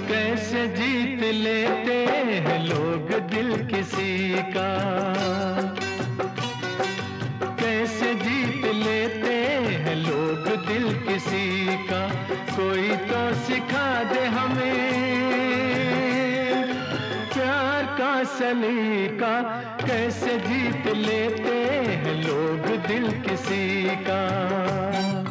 कैसे जीत लेते हैं लोग दिल किसी का, कैसे जीत लेते हैं लोग दिल किसी का। कोई तो सिखा दे हमें प्यार का सलीका, कैसे जीत लेते हैं लोग दिल किसी का।